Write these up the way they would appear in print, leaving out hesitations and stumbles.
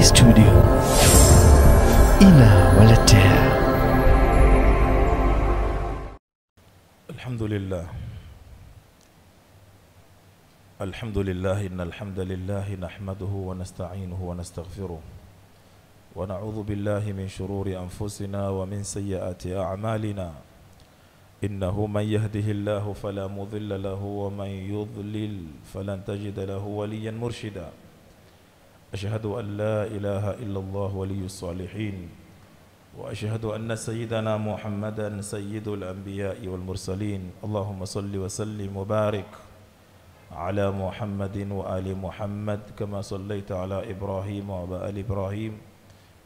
J Studio inawaletea. Alhamdulillah innal hamdalillah nahmaduhu wa nasta'inuhu wa nastaghfiruh wa na'udhu billahi min shururi anfusina wa min sayyiati a'malina. Innahu man yahdihillahu fala mudilla lahu wa man yudlil falan tajida lahu waliyan murshida. Ashhadu an la ilaha illallah waliyyus salihin wa ashhadu anna sayyidana Muhammadan sayyidul anbiya'i wal mursalin. Allahumma salli wa sallim wa barik ala Muhammadin wa ali Muhammad kama sallaita ala Ibrahim wa ali Ibrahim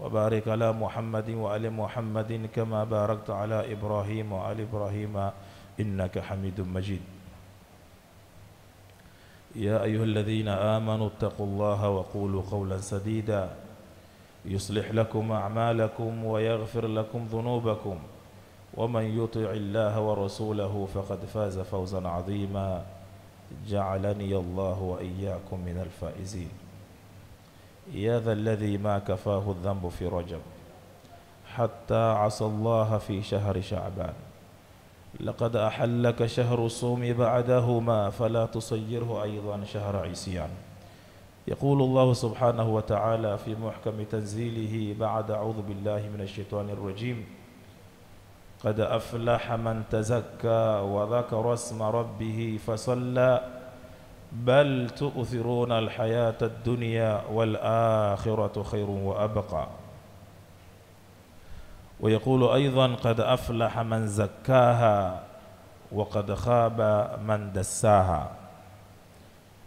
wa barik ala Muhammadin wa ali Muhammadin kama barakta ala Ibrahim wa ali Ibrahim innaka Hamidum Majid. Ya ayyuhalladhina amanu ittaqullaha wa qulu qawlan sadida yuslih lakum a'malakum wa yaghfir lakum dhunubakum wa man yuti'illaha wa rasulahu faqad faza fawzan 'azima. جعلني الله وإياكم من الفائزين. يا ذا الذي ما كفاه الذنب في رجب حتى عصى الله في شهر شعبان. لقد أحلك شهر الصوم بعدهما فلا تصيره أيضا شهر عصيان. يقول الله سبحانه وتعالى في محكم تنزيله بعد أعوذ بالله من الشيطان الرجيم: قد أفلح من تزكى وذكر اسم ربه فصلى بل تؤثرون الحياة الدنيا والآخرة خير وأبقى. ويقول أيضا: قد أفلح من زكاها وقد خاب من دساها.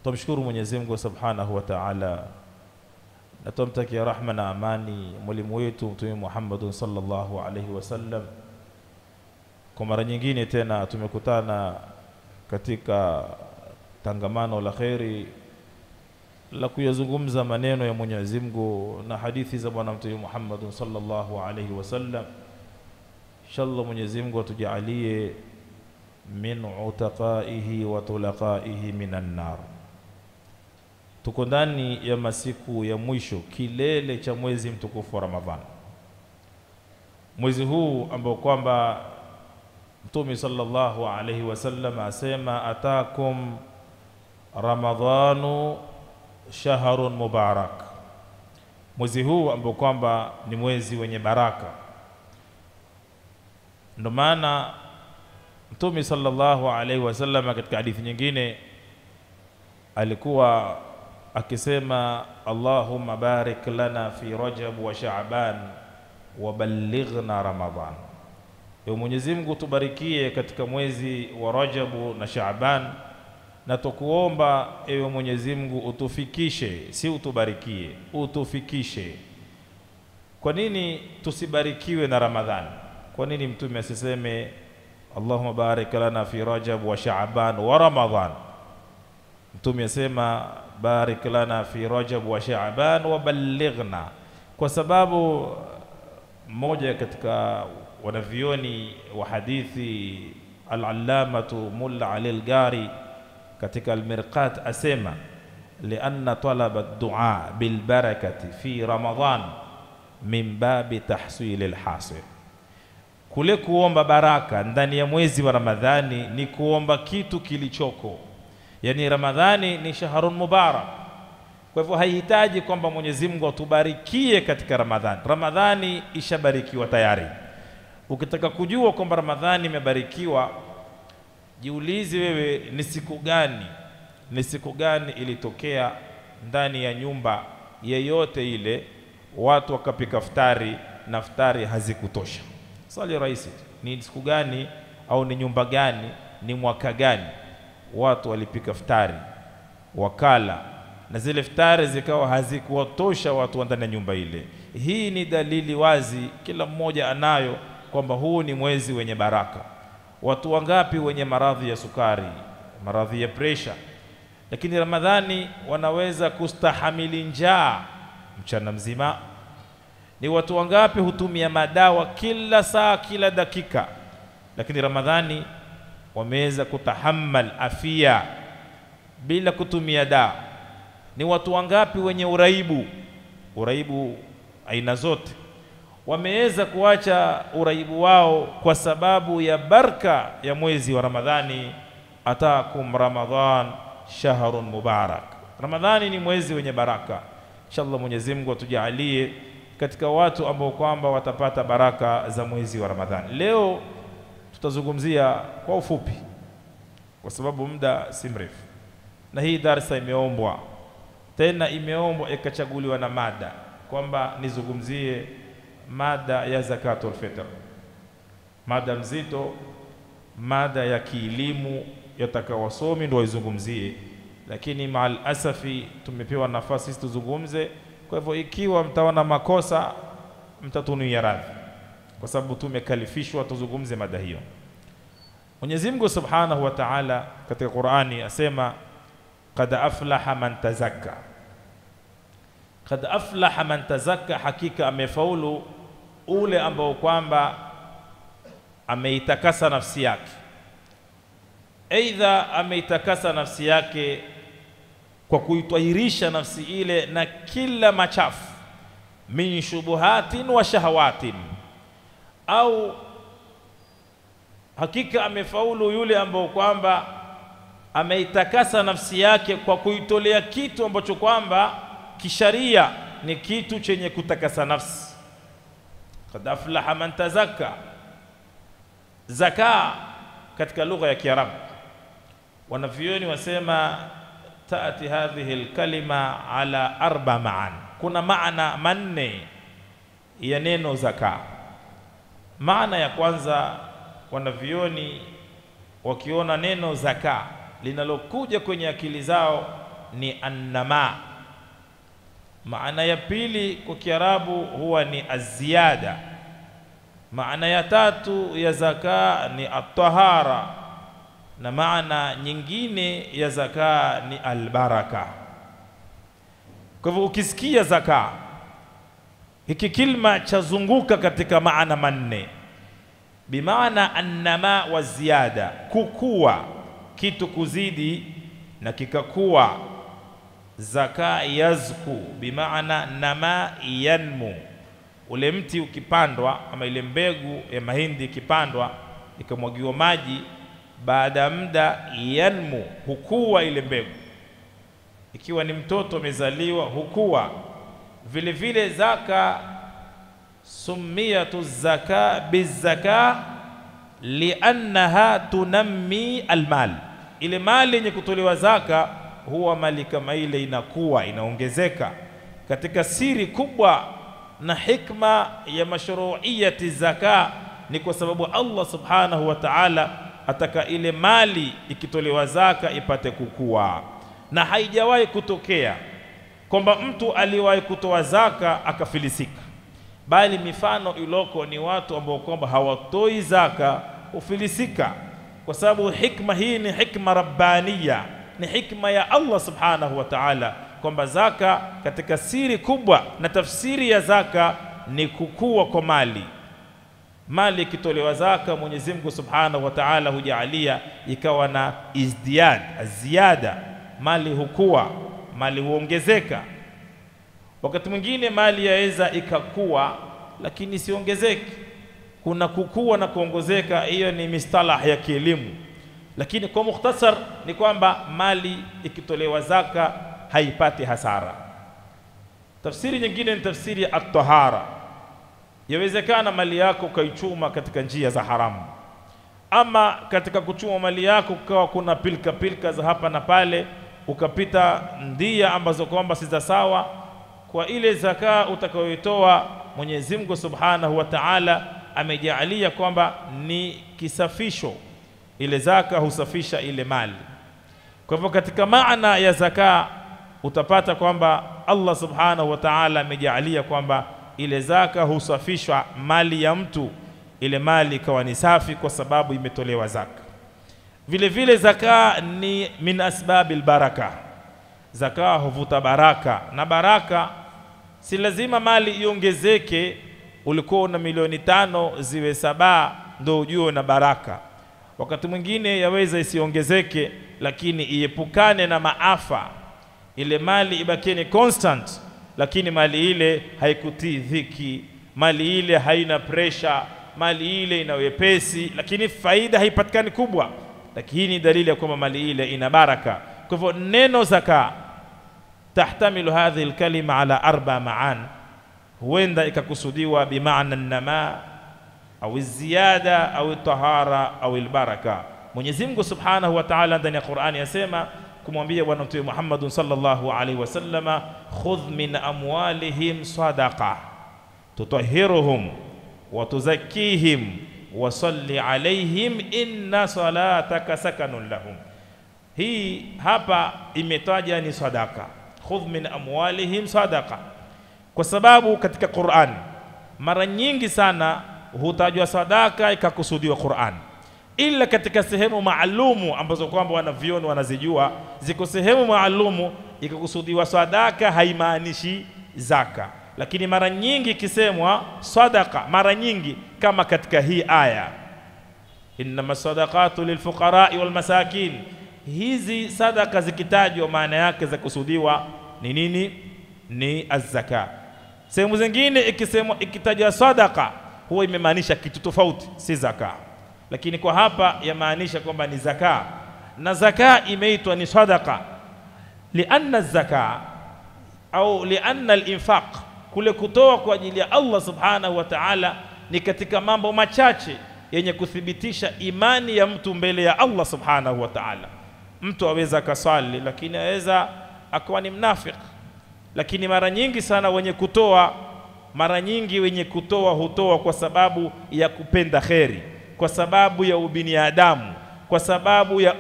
Tumshukuru Mwenyezi Mungu Subhanahu wa Ta'ala na tumtakia rahma na amani mwalimu wetu Mtume Muhammad sallallahu alaihi wasallam. Kwa mara nyingine tena tumekutana katika tangamano la khairi la kuyazungumza maneno ya Mwenyezi Mungu na hadithi za Bwana Mtume Muhammad sallallahu alaihi wasallam. Inshallah Mwenyezi Mungu atujalie min utaqaihi wa tulaqaihi minan nar. Tuko ndani ya masiku ya mwisho, kilele cha mwezi mtukufu wa Ramadhan. Mwezi huu ambao kwamba Mtume sallallahu alaihi wasallam asema: atakum Ramadhanu shahrun mubarak. Mwezi huu ambao kwamba ni mwezi wenye baraka. Ndio maana Mtume sallallahu alaihi wasallam katika hadithi nyingine alikuwa akisema: Allahumma barik lana fi Rajab wa Sha'ban wa ballighna Ramadhan. Ewe Mwenyezi Mungu tubarikie katika mwezi wa Rajabu na Shaaban, na tukuomba ewe Mwenyezi Mungu utufikishe, si utubarikie, utufikishe. Kwa nini tusibarikiwe na Ramadhani? Kwa nini Mtume asiseme Allahumma barik lana fi Rajab wa Shaaban wa Ramadhan? Mtume asema barik lana fi Rajab wa Shaaban wa ballighna, kwa sababu mmoja katika wanavyoni wa hadithi al-allamatu Mulla Ali al-Gari katika al-Mirqat asema: lianna talaba ad-du'a bil barakati fi Ramadhan min babi tahsil al-hasil. Kule kuomba baraka ndani ya mwezi wa Ramadhani ni kuomba kitu kilichoko. Yani Ramadhani ni shahrun mubarak. Kwa hivyo haihitaji kwamba Mwenyezi Mungu atubarikie katika Ramadhani. Ramadhani ishabarikiwa tayari. Ukitaka kujua kwamba Ramadhani imebarikiwa, jiulize wewe ni siku gani ilitokea ndani ya nyumba yeyote ile watu wakapika iftari na iftari hazikutosha. Swali rahisi, ni siku gani au ni nyumba gani, ni mwaka gani watu walipika iftari wakala na zile iftari zikawa hazikuwatosha watu ndani ya nyumba ile? Hii ni dalili wazi, kila mmoja anayo, kwamba huu ni mwezi wenye baraka. Watu wangapi wenye maradhi ya sukari, maradhi ya pressure, lakini Ramadhani wanaweza kustahamili njaa mchana mzima? Ni watu wangapi hutumia madawa kila saa kila dakika, lakini Ramadhani wameweza kutahammal afia bila kutumia dawa? Ni watu wangapi wenye uraibu uraibu aina zote, wameweza kuacha uraibu wao kwa sababu ya baraka ya mwezi wa Ramadhani. Atakum Ramadhan shahrun mubarak, Ramadhani ni mwezi wenye baraka. Inshallah Mwenyezi Mungu atujalie katika watu ambao kwamba watapata baraka za mwezi wa Ramadhani. Leo tutazungumzia kwa ufupi kwa sababu muda si mrefu, na hii darasa imeombwa tena, imeombwa ikachaguliwa na mada kwamba nizungumzie mada ya zakatul fitr, mada mzito, mada ya kielimu yatakawasomi ndio waizungumzie, lakini maal asafi tumepewa nafasi tuzungumze. Kwa hivyo ikiwa mtaona makosa mtatunuia radhi, kwa sababu tumekalifishwa tuzungumze mada hiyo. Mwenyezi Mungu Subhanahu wa Ta'ala katika Qur'ani asema qad aflaha man tazakka, qad aflaha man tazakka, hakika amefaulu ule ambao kwamba ameitakasa nafsi yake. Aidha ameitakasa nafsi yake kwa kuitwahirisha nafsi ile na kila machafu, min shubuhatin wa shahawatin, au hakika amefaulu yule ambao kwamba ameitakasa nafsi yake kwa kuitolea kitu ambacho kwamba kisharia ni kitu chenye kutakasa nafsi. Qad aflaha man tazakka. Zaka katika lugha ya Kiarabu wanavyoni wasema taati hadhihi alkalima ala arba maan, kuna maana manne ya neno zaka. Maana ya kwanza, wanavyoni wakiona neno zaka linalokuja kwenye akili zao ni annama. Maana ya pili kwa Kiarabu huwa ni aziyada. Maana ya tatu ya zaka ni at-tahara, na maana nyingine ya zaka ni albaraka. Kwa hivyo ukisikia zaka, hiki kilma chazunguka katika maana manne, bimaana annama wa ziyada, kukua, kitu kuzidi na kikakuwa. Zaka yazku bimaana nama yanmu, ule mti ukipandwa ama ile mbegu ya mahindi ikipandwa ikamwagiwa maji, baada ya muda yanmu, hukua ile mbegu. Ikiwa ni mtoto amezaliwa hukua. Vile vile zaka sumiyatu zaka bizaka liannaha tunammi almal, ile mali yenye kutolewa zaka huwa mali kama ile inakuwa inaongezeka. Katika siri kubwa na hikma ya mashru'iyati zaka ni kwa sababu Allah Subhanahu wa Ta'ala ataka ile mali ikitolewa zaka ipate kukua, na haijawahi kutokea kwamba mtu aliwahi kutoa zaka akafilisika, bali mifano iloko ni watu ambao kwamba hawatoi zaka ufilisika, kwa sababu hikma hii ni hikma rabbaniya, ni hikma ya Allah Subhanahu wa Ta'ala, kwamba zaka katika siri kubwa na tafsiri ya zaka ni kukua kwa mali. Mali ikitolewa zaka, Mwenyezi Mungu Subhanahu wa Ta'ala hujalia ikawa na izdiyad, ziada, mali hukua, mali huongezeka. Wakati mwingine mali yaweza ikakua lakini siongezeke. Kuna kukua na kuongezeka, hiyo ni mistalah ya kielimu, lakini kwa mukhtasar ni kwamba mali ikitolewa zaka haipati hasara. Tafsiri nyingine ni tafsiri ya at-tahara. Yawezekana mali yako kaichuma katika njia za haramu, ama katika kuchuma mali yako kukawa kuna pilka pilka za hapa na pale, ukapita ndia ambazo kwamba si za sawa. Kwa ile zaka utakayoitoa, Mwenyezi Mungu Subhanahu wa Ta'ala amejaalia kwamba ni kisafisho, ile zaka husafisha ile mali. Kwa hivyo katika maana ya zaka utapata kwamba Allah Subhanahu wa Ta'ala amejaalia kwamba ile zaka husafishwa mali ya mtu, ile mali ikawa ni safi kwa sababu imetolewa zaka. Vile vile zaka ni min asbabil baraka, zaka huvuta baraka, na baraka si lazima mali iongezeke. Ulikuwa na milioni 5 ziwe 7 ndio ujue na baraka. Wakati mwingine yaweza isiongezeke, lakini iepukane na maafa, ile mali ibakie ni constant, lakini mali ile haikutii dhiki, mali ile haina pressure, mali ile ina wepesi, lakini faida haipatikani kubwa, lakini hii ni dalili ya kwamba mali ile ina baraka. Kwa hivyo neno zaka tahtamilu hadhihi alkalima ala 4 ma'an, huenda ikakusudiwa bimaana an-nama au ziyada au tahara au albaraka. Mwenyezi Mungu Subhanahu wa Ta'ala ndani ya Qur'ani yasema kumwambia bwana Mtume Muhammad sallallahu alaihi wasallama, khudh min amwalihim sadaqa tutahhiruhum wa tuzakkihim wa salli alaihim inna salataka sakanun lahum. Hii hapa imetaja ni sadaka, khudh min amwalihim sadaqa, kwa sababu katika Qur'an mara nyingi sana hutajwa sadaka ikakusudiwa Qur'an, ila katika sehemu maalumu ambazo kwamba wanavioni wanazijua, ziko sehemu maalumu ikakusudiwa sadaka haimaanishi zaka. Lakini mara nyingi kisemwa sadaka, mara nyingi kama katika hii aya, innama sadaqatu lilfuqara'i wal masakin, hizi sadaka zikitajwa maana yake za kusudiwa ni nini? Ni az-zaka. Sehemu zingine ikitajwa sadaka huwa imemaanisha kitu tofauti, si zaka, lakini kwa hapa yamaanisha kwamba ni zaka, na zaka imeitwa ni sadaka lianna zaka au lianna al-infaq, kule kutoa kwa ajili ya Allah Subhanahu wa Ta'ala ni katika mambo machache yenye kuthibitisha imani ya mtu mbele ya Allah Subhanahu wa Ta'ala. Mtu aweza kasali lakini aweza akawa ni mnafiki, lakini mara nyingi sana wenye kutoa hutoa kwa sababu ya kupenda kheri, kwa sababu ya ubinadamu, kwa sababu ya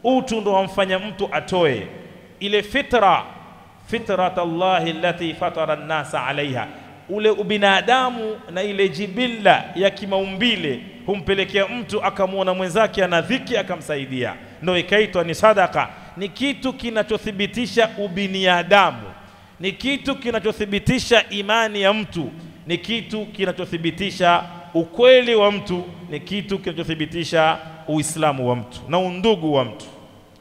utu ndo wamfanya mtu atoe. Ile fitrat Allahi allati fatara an-nasa alaiha, ule ubinadamu na ile jibilla ya kimaumbile humpelekea mtu akamuona mwenzake ana dhiki akamsaidia, ndio ikaitwa ni sadaka. Ni kitu kinachothibitisha ubinadamu, ni kitu kinachothibitisha imani ya mtu, ni kitu kinachothibitisha ukweli wa mtu, ni kitu kinachothibitisha uislamu wa mtu na undugu wa mtu.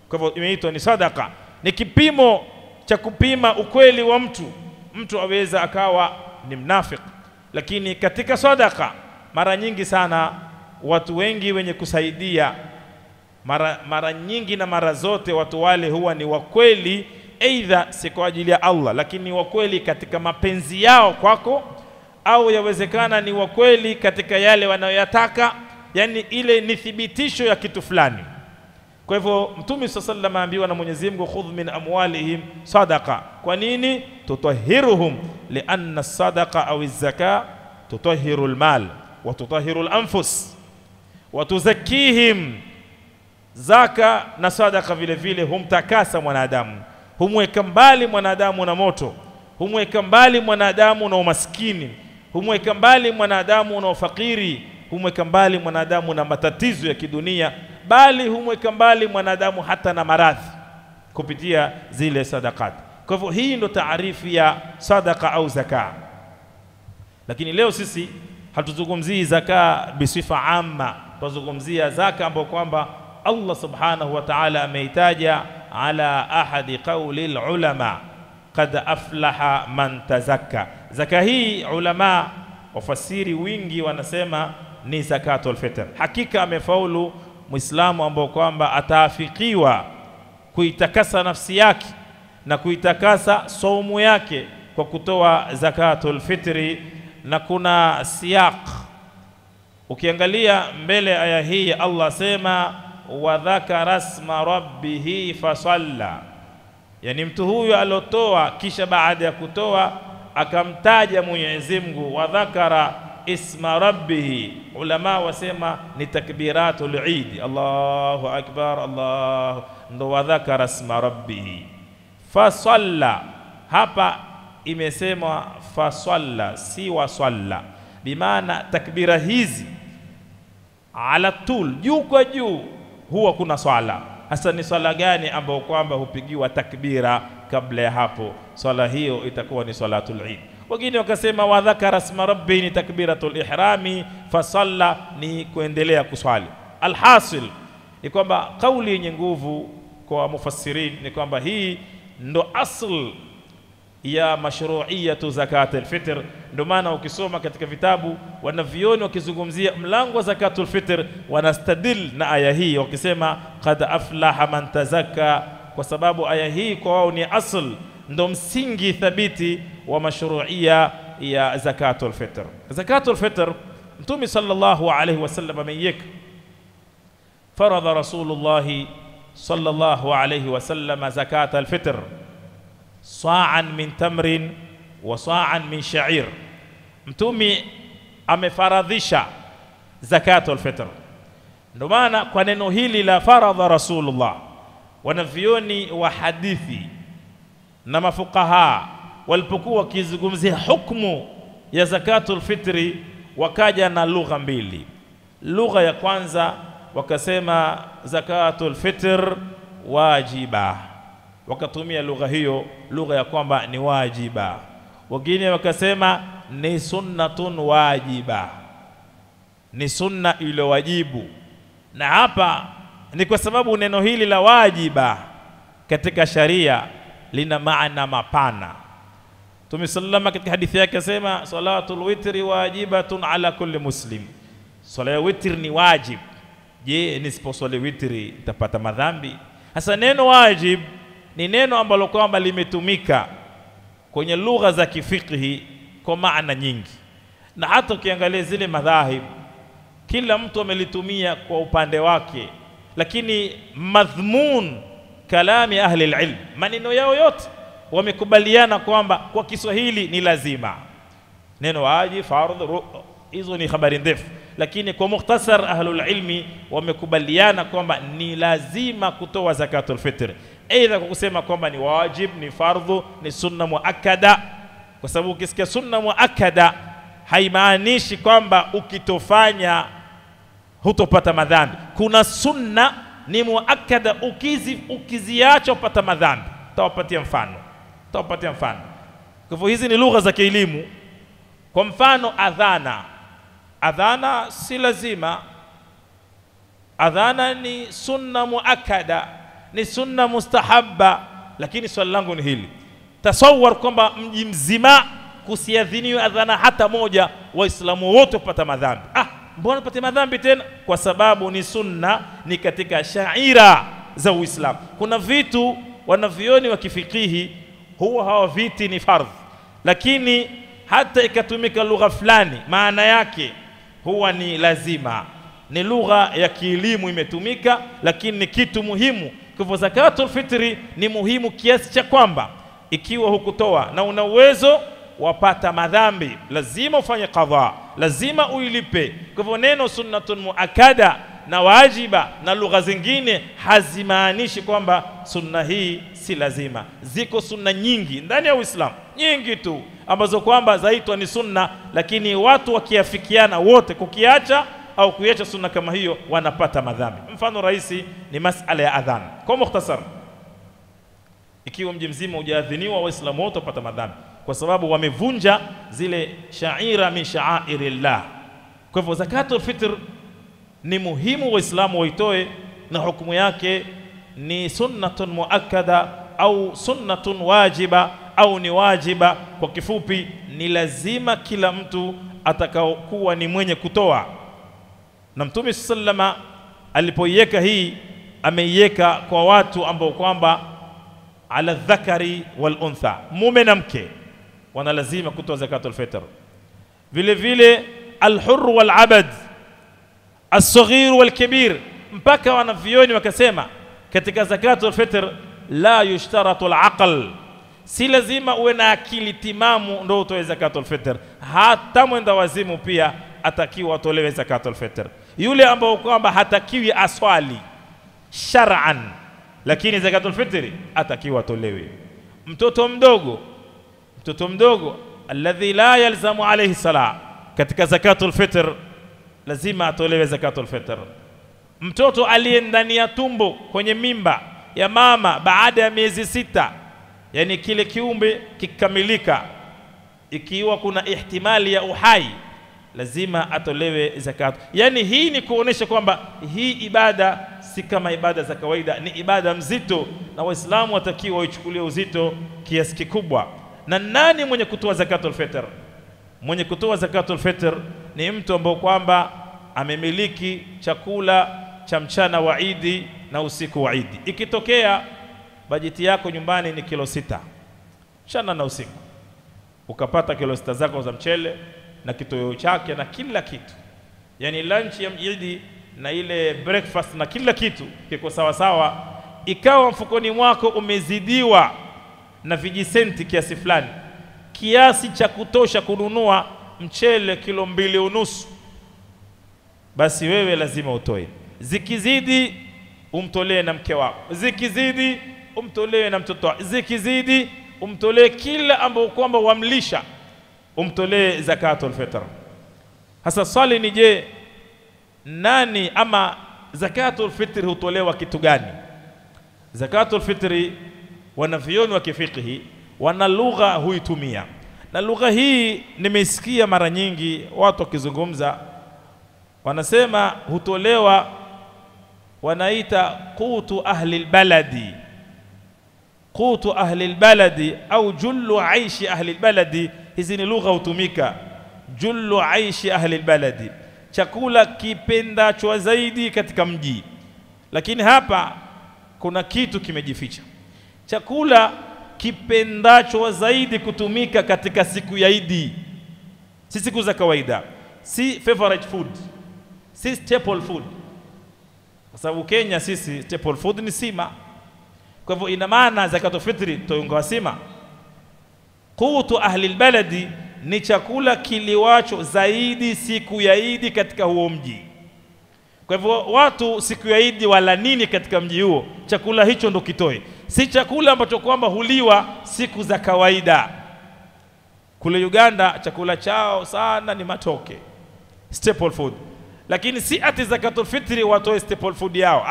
Kwa hivyo imeitwa ni sadaka, ni kipimo cha kupima ukweli wa mtu. Mtu aweza akawa ni mnafiki, lakini katika sadaka mara nyingi sana watu wengi wenye kusaidia, mara nyingi na mara zote watu wale huwa ni wakweli, aidha si kwa ajili ya Allah, lakini ni wakweli katika mapenzi yao kwako, au yawezekana ni wakweli katika yale wanayoyataka, yani ile ni thibitisho ya kitu fulani. Kwa hivyo Mtume sallallahu aambiwa na Mwenyezi Mungu, khudh min amwalihim sadaqa. Kwa nini? Tutahhiruhum, lianna sadaqa au zaka tutahhiru almal wa tutahhiru alanfus wa tuzakkihim. Zaka na sadaka vile vile humtakasa mwanadamu, humweka mbali mwanadamu na moto, humweka mbali mwanadamu na umaskini, humweka mbali mwanadamu na ufakiri, humweka mbali mwanadamu na matatizo ya kidunia, bali humweka mbali mwanadamu hata na maradhi kupitia zile sadaqat. Kwa hivyo hii ndo taarifu ya sadaka au zaka. Lakini leo sisi hatuzungumzii zaka bisifa amma, tuzungumzia zaka ambayo kwamba Allah Subhanahu wa Ta'ala ameitaja ala ahadi qawli ulama, qad aflaha man tazakka. Zaka hii ulama wafasiri wingi wanasema ni zakatul fitr. Hakika amefaulu Muislamu ambao kwamba ataafikiwa kuitakasa nafsi yake na kuitakasa saumu yake kwa kutoa zakatul fitri. Na kuna siyaq, ukiangalia mbele aya hii Allah sema wa dhakara isma rabbih fasalla, yani mtu huyu alotoa kisha baada ya kutoa akamtaja Mwenyezi Mungu, wa dhakara isma rabbih. Ulama wasema ni takbiratul Eid, Allahu akbar, Allah, ndo wa dhakara isma rabbih fasalla. Hapa imesema fasalla, si wasalla, bimaana takbira hizi ala tul, juu kwa juu huwa kuna swala. Hasa ni swala gani ambayo kwamba hupigiwa takbira kabla ya hapo? Swala hiyo itakuwa ni salatul Eid. Wengine wakasema wa dhakara isma rabbi ni takbiratul ihrami, fasalla ni kuendelea kuswali. Alhasil ni kwamba kauli yenye nguvu kwa mufassirin ni kwamba hii ndo asl ya mashru'iyatu zakatul fitr. Ndio maana ukisoma katika vitabu wanavioni wakizungumzia mlango wa zakatul fitr wanastadil na aya hii wakisema qad aflaha man tazakka, kwa sababu aya hii kwa wao ni asl, ndo msingi thabiti wa mashru'iyya ya zakatul fitr. Zakatul fitr Mtume sallallahu alayhi wasallam ameyeka faradha Rasulullah sallallahu alayhi wasallam zakatul fitr sa'an min tamrin wa sa'an min sha'ir. Mtume amefaradhisha zakatul fitr. Ndio maana kwa neno hili la faradha Rasulullah, wanavioni wa hadithi na mafukaha walipokuwa wakizungumzia hukumu ya zakatul fitri wakaja na lugha mbili. Lugha ya kwanza wakasema zakatul fitr wajiba, wakatumia lugha hiyo, lugha ya kwamba ni wajiba. Wengine wakasema ni sunnatun wajiba, ni sunna ile wajibu. Na hapa ni kwa sababu neno hili la wajiba katika sharia lina maana mapana. Mtume sallallahu katika hadithi yake asema salatul witri wajibatun ala kulli muslim, swala ya witri ni wajib. Je, nisiposwali witri nitapata madhambi? Hasa neno wajib ni neno ambalo kwamba limetumika kwenye lugha za kifiqhi kwa maana nyingi, na hata ukiangalia zile madhahib kila mtu amelitumia kwa upande wake, lakini madhmun kalami ahli alilm, maneno yao yote wamekubaliana kwamba kwa Kiswahili ni lazima. Neno wajib, fardh, hizo ni habari ndefu, lakini kwa mukhtasar ahlul ilmi wamekubaliana kwamba ni lazima kutoa zakatul fitr, aidha kwa kusema kwamba ni wajib, ni fardhu, ni sunna muakkada. Kwa sababu ukisikia sunna muakkada haimaanishi kwamba ukitofanya hutopata madhambi. Kuna sunna ni muakkada, ukiziacha upata madhambi. Tawapatia mfano. Kwa hivyo hizi ni lugha za kielimu. Kwa mfano adhana si lazima, adhana ni sunna muakkada, ni sunna mustahabba. Lakini swali langu ni hili, tasawwar kwamba mji mzima kusiadhiniwa adhana hata moja, waislamu wote wapata madhambi. Mbona pate madhambi tena? Kwa sababu ni sunna, ni katika shaira za Uislamu. Kuna vitu wanavioni wa kifikihi huwa hawa viti ni fardh, lakini hata ikatumika lugha fulani maana yake huwa ni lazima, ni lugha ya kielimu imetumika, lakini ni kitu muhimu. Kwa hivyo zakatul fitri ni muhimu kiasi cha kwamba ikiwa hukutoa na una uwezo wapata madhambi, lazima ufanye qadha, lazima uilipe. Kwa hivyo neno sunnatun muakkada na wajiba na lugha zingine hazimaanishi kwamba sunna hii si lazima. Ziko sunna nyingi ndani ya Uislamu, nyingi tu, ambazo kwamba zaitwa ni sunna, lakini watu wakiafikiana wote kukiacha au kuiacha sunna kama hiyo wanapata madhambi. Mfano rahisi ni masala ya adhan. Kwa mukhtasar, ikiwa mji mzima hujaadhiniwa, waislamu wote wapata madhambi kwa sababu wamevunja zile shaira min sha'airillah. Kwa hivyo zakatul fitr ni muhimu waislamu waitoe, na hukumu yake ni sunnatun muakkada au sunnatun wajiba au ni wajiba. Kwa kifupi ni lazima kila mtu atakaokuwa ni mwenye kutoa. Na Mtume sallama alipoiweka hii ameiweka kwa watu ambao kwamba ala dhakari wal untha, mume na mke wana lazima kutoa zakatul fitr. Vile vile al-hurr wal abad, as-saghir wal kabir, mpaka wanavioni wakasema katika zakatul fitr la yushtaratu al-aql, si lazima uwe na akili timamu ndio utoe zakatul fitr. Hata mwenda wazimu pia atakiwa atolewe zakatul fitr. Yule ambao kwamba hatakiwi aswali shar'an, lakini zakatul fitri atakiwa atolewe. Mtoto mdogo alladhi la yalzamu alayhi sala, katika zakatul fitr lazima atolewe zakatul fitr. Mtoto aliye ndani ya tumbo kwenye mimba ya mama baada ya miezi 6, yani kile kiumbe kikamilika, ikiwa kuna ihtimali ya uhai, lazima atolewe zakat. Yani hii ni kuonesha kwamba hii ibada si kama ibada za kawaida, ni ibada mzito, na waislamu watakiwa waichukulie uzito kiasi kikubwa. Na nani mwenye kutoa zakatul fitr? Mwenye kutoa zakatul fitr ni mtu ambaye kwamba amemiliki chakula cha mchana wa Idi na usiku wa Idi. Ikitokea bajeti yako nyumbani ni kilo 6 mchana na usiku, ukapata kilo 6 zako za mchele na kitoweo chake na kila kitu, yani lunch ya Idi na ile breakfast na kila kitu kiko sawa sawa, ikawa mfukoni mwako umezidiwa na vijisenti kiasi fulani, kiasi cha kutosha kununua mchele kilo 2.5, basi wewe lazima utoe. Zikizidi umtolee na mke wako, zikizidi umtolee na mtoto wako, zikizidi umtolee kila ambao kwamba wamlisha, umtolee zakatul fitr. Hasa swali ni je, nani ama zakatul fitr hutolewa kitu gani? Zakatul fitri wanavyoni wa kifiqhi wana lugha huitumia, na lugha hii nimesikia mara nyingi watu wakizungumza, wanasema hutolewa, wanaita qutu ahli albaladi, qutu ahli albaladi au jullu aishi ahli albaladi. Hizi ni lugha hutumika, jullu aishi ahli albaladi, chakula kipendacho zaidi katika mji. Lakini hapa kuna kitu kimejificha. Chakula kipendacho zaidi kutumika katika siku ya Idi, si siku za kawaida, si favorite food, si staple food. Kwa sababu Kenya sisi staple food ni sima. Kwa hivyo ina maana zakatul fitri tounga sima. Qutu ahli albaladi ni chakula kiliwacho zaidi siku ya Idi katika huo mji. Kwa hivyo watu siku ya Idi wala nini katika mji huo, chakula hicho ndo kitoe. Si chakula ambacho kwamba huliwa siku za kawaida. Kule Uganda chakula chao sana ni matoke, staple food. Lakini si ati zakatul fitri watoe staple food yao.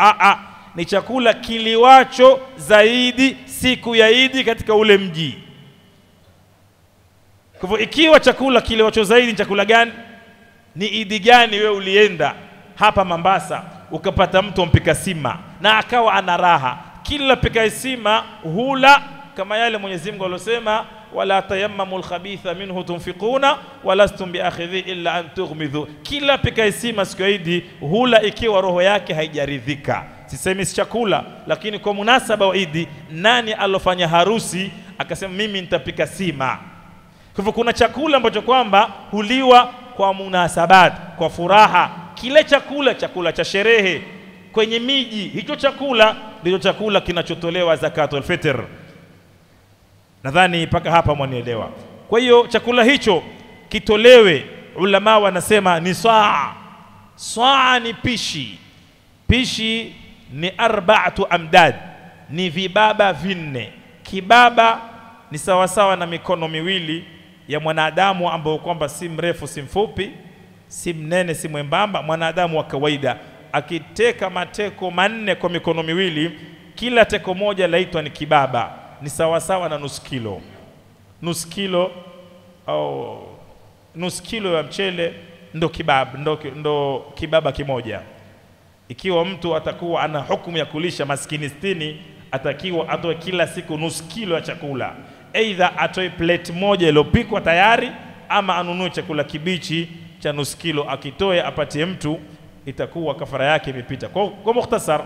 Ni chakula kiliwacho zaidi siku ya Idi katika ule mji. Kwa hivyo ikiwa chakula kiliwacho zaidi ni chakula gani? Ni Idi gani wewe ulienda hapa Mombasa ukapata mtu mpika sima na akawa ana raha, kila pika sima hula kama yale Mwenyezi Mungu alosema, wala tayammamul khabitha minhu tunfiquna walastum biakhidhi illa an tughmidhu. Kila pika sima siku ya Idi hula ikiwa roho yake haijaridhika. Sisemi si chakula, lakini kwa munasaba wa Idi, nani alofanya harusi akasema mimi nitapika sima? Kwa hivyo kuna chakula ambacho kwamba huliwa kwa munasabat, kwa furaha. Kile chakula cha sherehe kwenye miji, hicho chakula ndio chakula kinachotolewa zakatul fitr. Nadhani mpaka hapa mwanielewa. Kwa hiyo chakula hicho kitolewe, ulama wanasema ni saa. Saa ni pishi. Pishi ni 4 amdad, ni vibaba 4. Kibaba ni sawasawa na mikono miwili ya mwanadamu ambao kwamba si mrefu si mfupi, si mnene si mwembamba, mwanadamu wa kawaida. Akiteka mateko 4 kwa mikono miwili, kila teko moja laitwa ni kibaba. Ni sawasawa na nusu kilo. Nusu kilo au nusu kilo ya mchele ndo kibaba, ndo kibaba kimoja. Ikiwa mtu atakuwa ana hukumu ya kulisha maskini 60, atakiwa atoe kila siku nusu kilo ya chakula. Aidha atoe plate moja iliyopikwa tayari, ama anunue chakula kibichi cha nusu kilo akitoe apatie mtu, itakuwa kafara yake imepita. Kwa mukhtasar,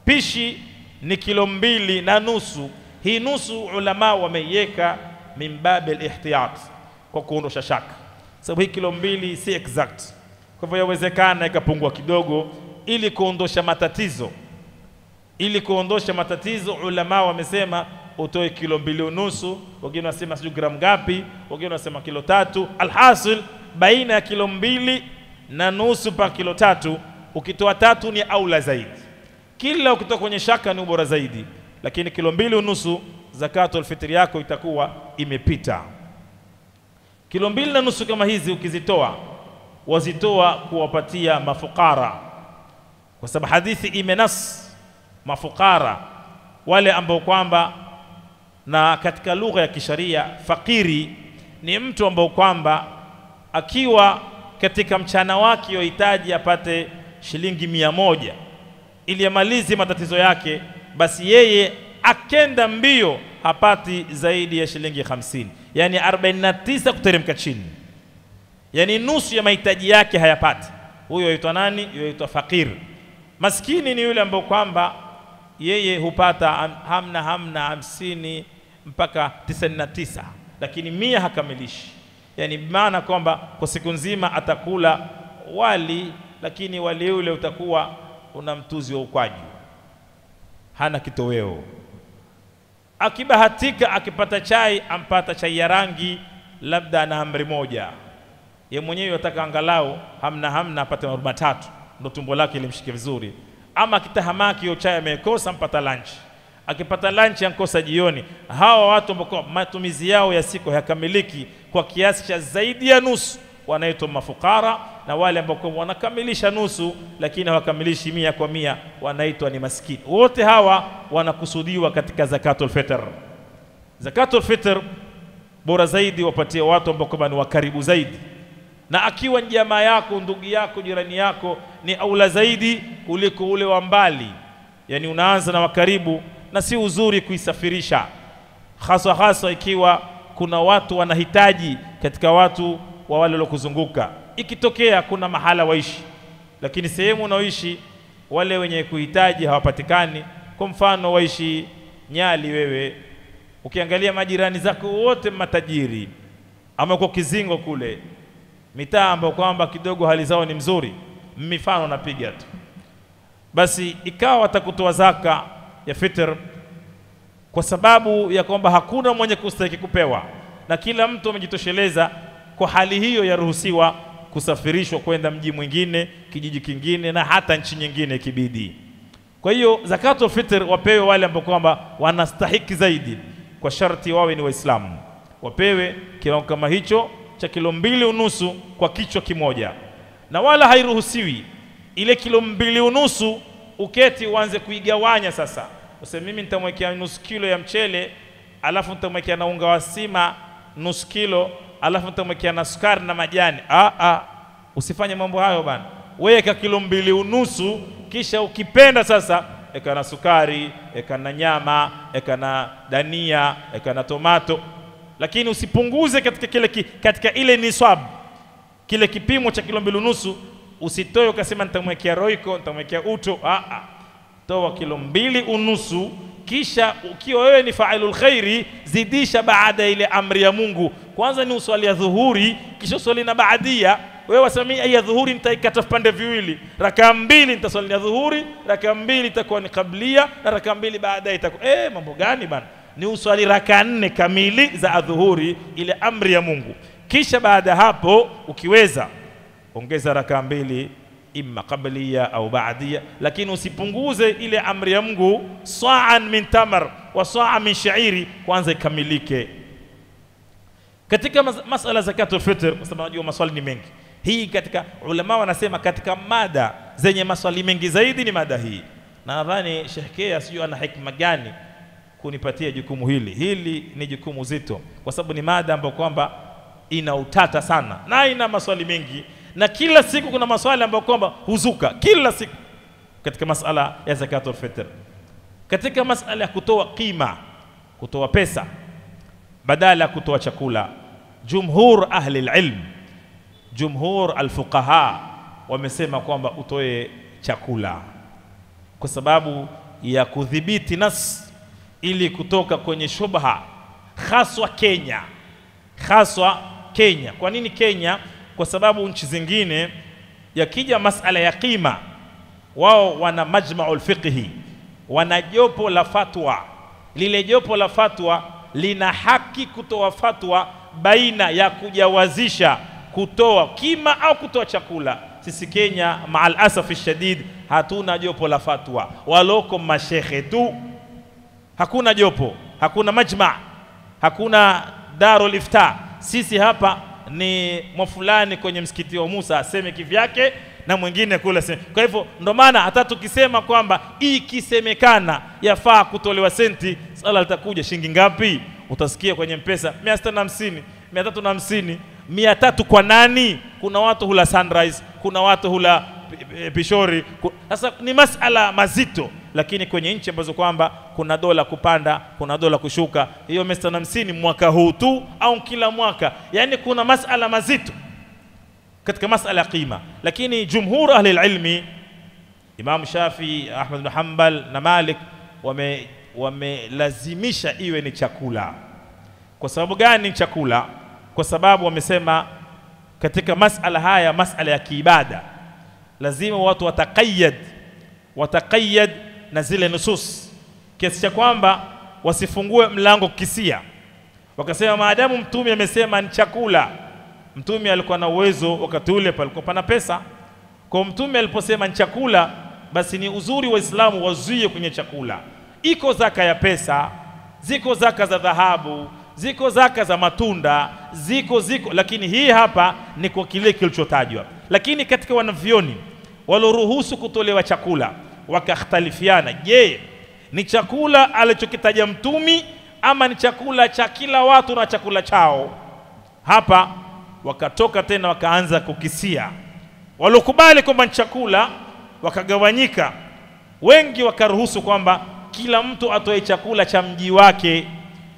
pishi ni kilo 2.5. Hii nusu ulama wameiweka min babil ihtiyat, kwa kuondosha shaka, sababu hii kilo 2 si exact. Kwa hivyo yawezekana ikapungua kidogo ili kuondosha matatizo. Ili kuondosha matatizo ulama wamesema utoe kilo 2.5, wengine wanasema sio gramu ngapi, wengine wanasema kilo 3. Alhasil baina ya kilo 2.5 mpaka kilo 3, ukitoa 3 ni aula zaidi. Kila ukitoka kwenye shaka ni bora zaidi, lakini kilo 2.5 zakatul fitri yako itakuwa imepita. Kilo 2.5 kama hizi ukizitoa, wazitoa kuwapatia mafukara, kwa sababu hadithi imenas mafukara wale ambao kwamba, na katika lugha ya kisharia fakiri ni mtu ambao kwamba akiwa katika mchana wake yohitaji apate shilingi 100 ili amalize matatizo yake, basi yeye akenda mbio hapati zaidi ya shilingi 50, yani 49 kuteremka chini, yani nusu ya mahitaji yake hayapati. Huyo aitwa nani? Huyo aitwa fakir. Maskini ni yule ambaye kwamba yeye hupata hamna 50 mpaka 99, lakini 100 hakamilishi. Yani maana kwamba kwa siku nzima atakula wali, lakini wali ule utakuwa una mtuzi wa ukwaju, hana kitoweo. Akibahatika akipata chai, ampata chai ya rangi, labda na amri moja. Yeye mwenyewe ataka angalau hamna apate maruma 3 ndo tumbo lake limshike vizuri. Ama akitahamaki hiyo chai amekosa, mpata lunch. Akipata lunch ankosa jioni. Hawa watu ambao matumizi yao ya siku hayakamiliki kwa kiasi cha zaidi ya nusu wanaitwa mafukara, na wale ambao wanakamilisha nusu lakini hawakamilishi 100 kwa 100 wanaitwa ni maskini. Wote hawa wanakusudiwa katika zakatul fitr. Zakatul fitr bora zaidi wapatie watu ambao ni wa karibu zaidi, na akiwa jamaa yako, ndugu yako, jirani yako ni aula zaidi kuliko ule wa mbali. Yani unaanza na wa karibu, na si uzuri kuisafirisha, hasa ikiwa kuna watu wanahitaji katika watu wa wale waliokuzunguka. Ikitokea kuna mahala waishi, lakini sehemu unaoishi wale wenye kuhitaji hawapatikani, kwa mfano waishi Nyali, wewe ukiangalia majirani zako wote matajiri, ama kwa Kizingo kule mitaa ambayo kwamba kidogo hali zao ni mzuri, mifano napiga tu, basi ikawa atakutoa zaka ya fitr kwa sababu ya kwamba hakuna mwenye kustahiki kupewa na kila mtu amejitosheleza. Kwa hali hiyo yaruhusiwa kusafirishwa kwenda mji mwingine, kijiji kingine, na hata nchi nyingine kibidi. Kwa hiyo zakatul fitr wapewe wale ambao kwamba wanastahiki zaidi, kwa sharti wawe ni Waislamu. Wapewe kiwango kama hicho cha kilo 2.5 kwa kichwa kimoja, na wala hairuhusiwi ile kilo 2.5 uketi uanze kuigawanya. Sasa useme mimi nitamwekea nusu kilo ya mchele, alafu nitamwekea na unga wa sima nusu kilo, alafu nitamwekea na sukari na majani. Usifanye mambo hayo bana. Weka kilo 2.5, kisha ukipenda sasa eka na sukari, eka na nyama, eka na dania, eka na tomato, lakini usipunguze katika ile nisab, kile kipimo cha kilo 2.5. Usitoe ukasema nitamwekea roiko, nitamwekea uto. Toa kilo 2.5, kisha ukiwa wewe ni fa'ilul khairi zidisha baada ile amri ya Mungu. Kwanza ni uswali ya dhuhuri, kisha uswali na baadia. Wewe wasema ya dhuhuri nitaikata vipande viwili, rakaa 2 nitaswali ya dhuhuri, rakaa 2 itakuwa ni kablia, na rakaa 2 baadaye itakuwa mambo gani bana? Ni uswali rakaa 4 kamili za adhuhuri, ile amri ya Mungu. Kisha baada hapo ukiweza ongeza rakaa 2 imma qablia au baadia, lakini usipunguze ile amri ya Mungu. Sa'an min tamar wa sa'a min sha'iri, kwanza ikamilike. Katika masala zakatul fitr, kwa sababu najua maswali ni mengi, hii katika ulama wanasema katika mada zenye maswali mengi zaidi ni mada hii, na nadhani Sheikh Kea sijui ana hikma gani kunipatia jukumu hili. Hili ni jukumu zito, kwa sababu ni mada ambayo kwamba ina utata sana na ina maswali mengi, na kila siku kuna maswali ambayo kwamba huzuka kila siku katika masala ya zakatul fitr. Katika masala ya kutoa qima, kutoa pesa badala ya kutoa chakula, jumhur ahli alilm, jumhur alfuqaha wamesema kwamba utoe chakula kwa sababu ya kudhibiti nas, ili kutoka kwenye shubha, haswa Kenya. Kwa nini Kenya? Kwa sababu nchi zingine yakija masala ya qima, wao wana majma'ul fiqhi, wana jopo la fatwa. Lile jopo la fatwa lina haki kutoa fatwa baina ya kujawazisha kutoa kima au kutoa chakula. Sisi Kenya maal asafi shadid hatuna jopo la fatwa, waloko mashekhe tu. Hakuna jopo, hakuna majma', hakuna darul ifta. Sisi hapa ni mwafulani kwenye msikiti wa Musa aseme kivyake na mwingine kule aseme. Kwa hivyo ndo maana hata tukisema kwamba ikisemekana yafaa kutolewa senti, sala litakuja shilingi ngapi? Utasikia kwenye mpesa 650, 350, 300 kwa nani? Kuna watu hula sunrise, kuna watu hula pishori. Sasa ni masala mazito, lakini kwenye nchi ambazo kwamba kuna dola kupanda, kuna dola kushuka, hiyo 150 mwaka huu tu au kila mwaka, yani kuna masala mazito katika masala qima. Lakini jumhur ahli ilmi, Imam Shafi, Ahmad bin Hanbal na Malik wamelazimisha iwe ni chakula. Kwa sababu gani chakula? Kwa sababu wamesema katika masala haya, masala ya kiibada, lazima watu wataqayyad na zile nusus, kiasi cha kwamba wasifungue mlango kisia. Wakasema maadamu mtume amesema ni chakula, mtume alikuwa na uwezo wakati ule palikuwa pana pesa. Kwa mtume aliposema ni chakula, basi ni uzuri wa Islamu wazuie kwenye chakula. Iko zaka ya pesa, ziko zaka za dhahabu, ziko zaka za matunda, ziko, lakini hii hapa ni kwa kile kilichotajwa. Lakini katika wanavyoni waloruhusu kutolewa chakula wakakhtalifiana, je, ni chakula alichokitaja mtumi ama ni chakula cha kila watu na chakula chao? Hapa wakatoka tena wakaanza kukisia. Walokubali kwamba ni chakula wakagawanyika. Wengi wakaruhusu kwamba kila mtu atoe chakula cha mji wake,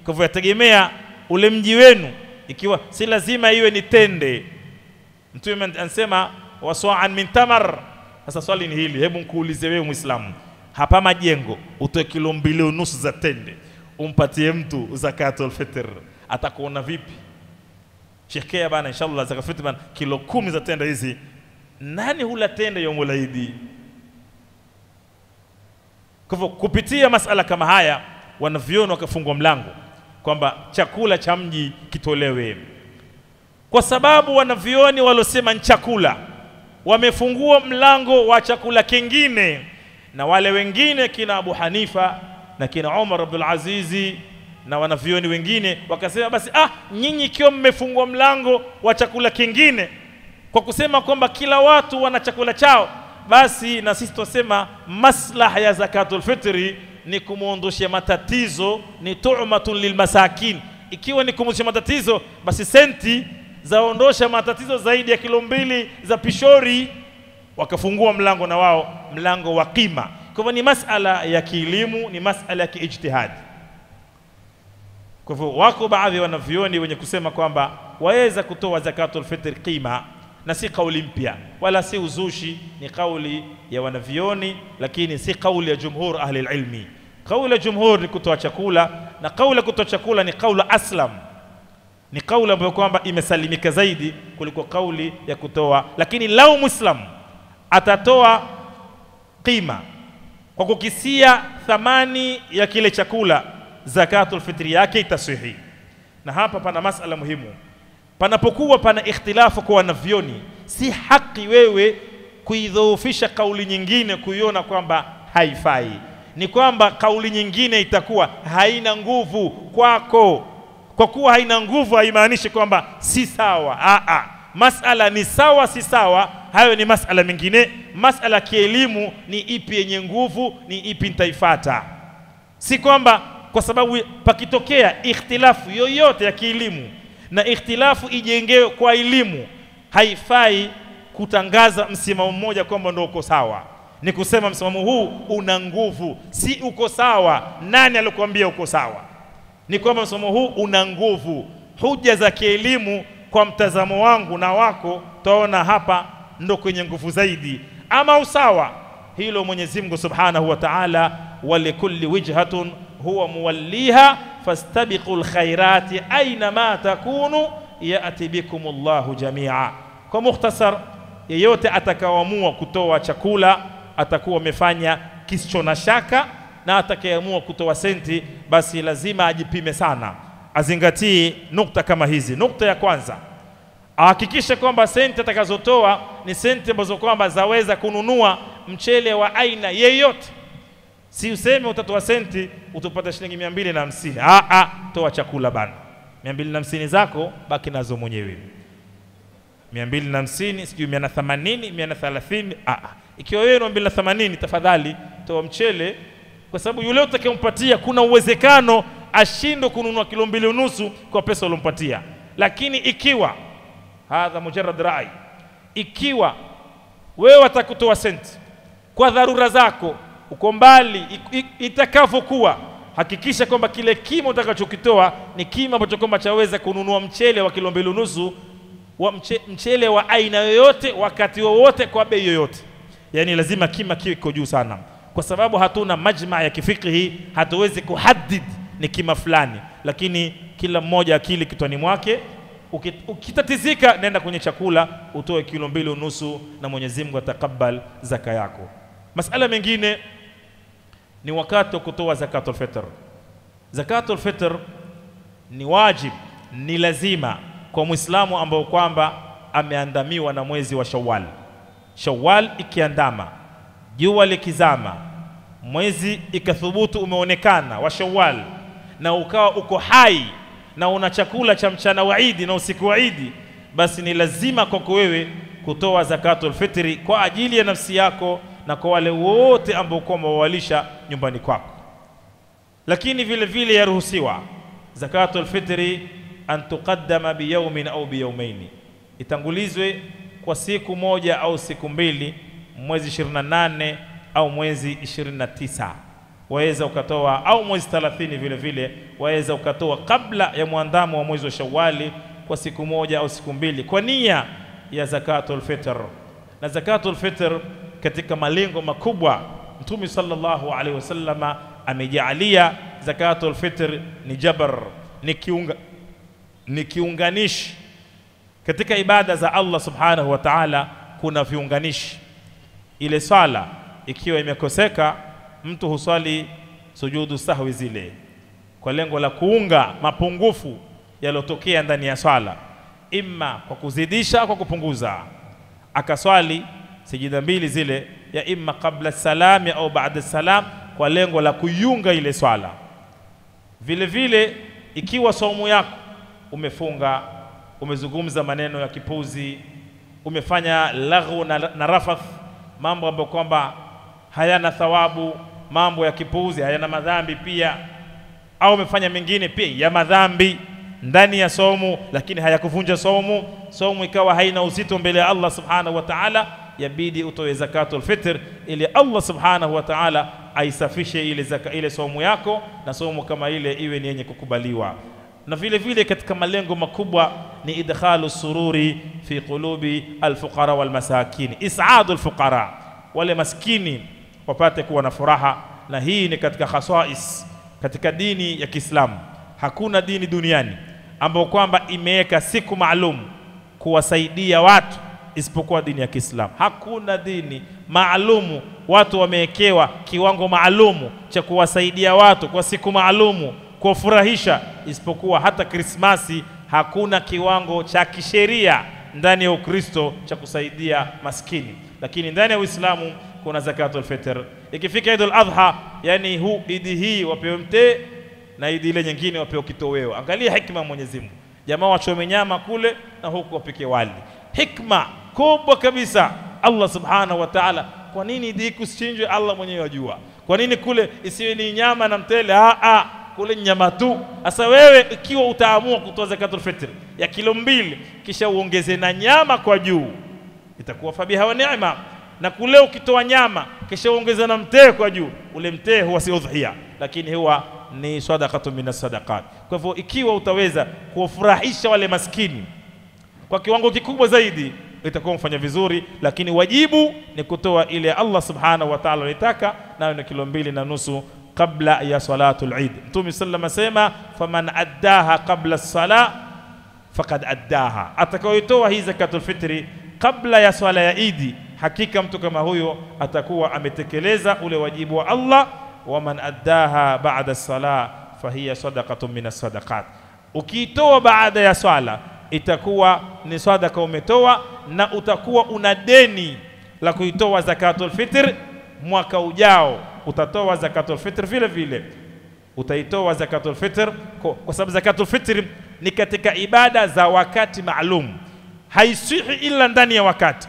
kwa hivyo yategemea ule mji wenu, ikiwa si lazima iwe ni tende. Mtume anasema waswa'an min tamar. Sasa swali ni hili, hebu nikuulize wewe Muislamu, hapa Majengo utoe kilo 2.5 za tende umpatie mtu zakatul fitr, atakuona vipi? Shekea bana, inshallah zakatul fitr bana, kilo 10 za tende hizi, nani hula tende ya Mulaidi? Kwa hivyo kupitia masala kama haya wanaviona wakafungwa mlango kwamba chakula cha mji kitolewe, kwa sababu wanavioni walosema ni chakula wamefungua mlango wa chakula kingine. Na wale wengine kina Abu Hanifa na kina Umar Abdul Azizi na wanavioni wengine wakasema basi nyinyi ikiwa mmefungua mlango wa chakula kingine kwa kusema kwamba kila watu wana chakula chao, basi na sisi tusema maslaha ya zakatul fitri ni kumuondoshia matatizo, ni tu'matun lilmasakin. Ikiwa ni kumuondosha matatizo, basi senti zaondosha matatizo zaidi ya kilo 2 za pishori. Wakafungua mlango na wao, mlango wa qima. Kwa hivyo ni masala ya kielimu, ni masala ya kiijtihad. Kwa hivyo wako baadhi ya wanavyoni wenye kusema kwamba waweza kutoa zakatul fitr qima, na si kauli mpya wala si uzushi, ni kauli ya wanavyoni, lakini si kauli ya jumhur ahli ilmi. Kauli ya jumhur ni kutoa chakula, na kauli ya kutoa chakula ni kauli aslam, ni kauli ambayo kwamba imesalimika zaidi kuliko kauli ya kutoa. Lakini lau Muislam atatoa qima kwa kukisia thamani ya kile chakula, zakatul fitri yake itasihi. Na hapa pana masala muhimu. Panapokuwa pana ikhtilafu kwa wanavyoni, si haki wewe kuidhoofisha kauli nyingine kuiona kwamba haifai. Ni kwamba kauli nyingine itakuwa haina nguvu kwako. Kwa kuwa haina nguvu haimaanishi kwamba si sawa. Masala ni sawa si sawa, hayo ni masala mengine. Masala kielimu ni ipi yenye nguvu, ni ipi nitaifuata. Si kwamba kwa sababu pakitokea ikhtilafu yoyote ya kielimu na ikhtilafu ijengewe kwa elimu, haifai kutangaza msimamo mmoja kwamba ndio uko sawa. Ni kusema msimamo huu una nguvu, si uko sawa. Nani alikwambia uko sawa? Ni kwamba msimamo huu una nguvu. Hoja za kielimu kwa mtazamo wangu na wako, taona hapa ndo kwenye nguvu zaidi. Ama usawa, hilo Mwenyezi Mungu Subhanahu wa Ta'ala, walikulli wijhatun huwa muwalliha fastabiqul khairati aina ma takunu ya'ti bikumullahu jami'a. Kwa mukhtasar, yeyote atakaoamua kutoa chakula atakuwa amefanya kisicho na shaka, na atakayeamua kutoa senti basi lazima ajipime sana, azingatie nukta kama hizi. Nukta ya kwanza, ahakikishe kwamba senti atakazotoa ni senti ambazo kwamba zaweza kununua mchele wa aina yeyote. Si useme utatoa senti utapata shilingi 250. Toa chakula bana. 250 zako baki nazo mwenyewe. 250 sijui 180 130. Ikiwa wewe 280 tafadhali toa mchele, kwa sababu yule utakayempatia kuna uwezekano ashindwe kununua kilo 2.5 kwa pesa ulompatia. Lakini ikiwa hadha mujarrad rai, ikiwa wewe watakutoa senti kwa dharura zako, uko mbali, itakavyokuwa hakikisha kwamba kile kima utakachokitoa ni kima ambacho kwamba chaweza kununua mchele wa kilo 2.5 wa mchele wa aina yoyote wakati wowote kwa bei yoyote. Yani lazima kima kiko juu sana, kwa sababu hatuna majma ya kifikihi, hatuwezi kuhadid ni kima fulani, lakini kila mmoja akili kitwani mwake. Ukitatizika nenda kwenye chakula utoe kilo 2.5 na Mwenyezi Mungu atakubali zaka yako. Masala mengine ni wakati wa kutoa zakatul fitr. Zakatul fitr ni wajib, ni lazima kwa Muislamu ambao kwamba ameandamiwa na mwezi wa Shawwal. Shawwal ikiandama, jua likizama, mwezi ikathubutu umeonekana wa Shawwal, na ukawa uko hai na una chakula cha mchana wa Eid na usiku wa Eid, basi ni lazima kwako wewe kutoa zakatul fitri kwa ajili ya nafsi yako na kwa wale wote ambao kwamba wawalisha nyumbani kwako. Lakini vile vile yaruhusiwa zakatul fitri an tuqaddama biyawmin au biyawmaini, itangulizwe kwa siku moja au siku mbili, mwezi 28 au mwezi 29 waweza ukatoa, au mwezi 30 vile vile waweza ukatoa kabla ya muandamo wa mwezi wa Shawwali kwa siku moja au siku mbili kwa nia ya zakatul fitr. Na zakatul fitr katika malengo makubwa Mtume sallallahu alaihi wasallama amejaalia zakatul fitr ni jabar, ni kiunganishi katika ibada za Allah subhanahu wa ta'ala. Kuna viunganishi. Ile sala ikiwa imekoseka, mtu huswali sujudu sahwi zile kwa lengo la kuunga mapungufu yalotokea ndani ya swala, imma kwa kuzidisha kwa kupunguza. Akaswali sijida mbili zile, ya imma kabla salami au baada salam, kwa lengo la kuiunga ile swala. Vile vile ikiwa saumu yako umefunga, umezungumza maneno ya kipuzi, umefanya laghu na rafath, mambo ambayo kwamba hayana thawabu, mambo ya kipuzi hayana madhambi pia, au umefanya mengine pia ya madhambi ndani ya saumu lakini hayakuvunja saumu, saumu ikawa haina uzito mbele ya Allah subhanahu wa ta'ala, yabidi utoe zakatul fitr ili Allah subhanahu wa ta'ala aisafishe ile saumu yako, na saumu kama ile iwe ni yenye kukubaliwa. Na vile vile katika malengo makubwa ni idkhalu sururi fi qulubi alfuqara wal masakin, is'adu alfuqara, wale maskini wapate kuwa na furaha. Na hii ni katika khasais katika dini ya Kiislamu. Hakuna dini duniani ambayo kwamba imeweka siku maalum kuwasaidia watu isipokuwa dini ya Kiislamu. Hakuna dini maalumu watu wamewekewa kiwango maalumu cha kuwasaidia watu kwa siku maalumu kufurahisha isipokuwa hata Krismasi. Hakuna kiwango cha kisheria ndani ya Ukristo cha kusaidia maskini, lakini ndani ya Uislamu kuna zakatul fitr. Ikifika Eid al-Adha, yani idi hii wapewe mtee na idi ile nyingine wapewe kitoweo. Angalia hikma Mwenyezi Mungu, jamaa wachome nyama kule na huku wapike wali. Hikma kubwa kabisa Allah subhanahu wa ta'ala. Kwa nini idi kusichinjwe? Allah mwenyewe ajua. Kwa nini kule isiwe ni nyama na mtele? Kule nyama tu. Sasa wewe ikiwa utaamua kutoa zakatul fitr ya kilo 2 kisha uongeze na nyama kwa juu, itakuwa fabiha wa neema. Na kule ukitoa nyama kisha uongeze na mtee kwa juu, ule mtee huwa si udhiya, lakini huwa ni sadaqatu minas sadaqat. Kwa hivyo ikiwa utaweza kuwafurahisha wale maskini kwa kiwango kikubwa zaidi, itakuwa mfanya vizuri, lakini wajibu ni kutoa ile Allah subhanahu wa ta'ala anataka, nayo ni kilo 2.5 kabla ya salatul Eid. Mtume sallallahu alayhi wasallam, faman addaha qabla as-salah faqad addaha, atakayoitoa hii zakatul fitri kabla ya swala ya Eid, hakika mtu kama huyo atakuwa ametekeleza ule wajibu wa Allah. Wa man addaha ba'da as-salah fahiya sadaqatun minas sadaqat, ukiitoa baada ya swala itakuwa ni sadaka umetoa, na utakuwa una deni la kuitoa zakatul fitr mwaka ujao. Utatoa zakatul fitr vile vile, utaitoa zakatul fitr kwa sababu zakatul fitr ni katika ibada za wakati maalum, haisihi ila ndani ya wakati.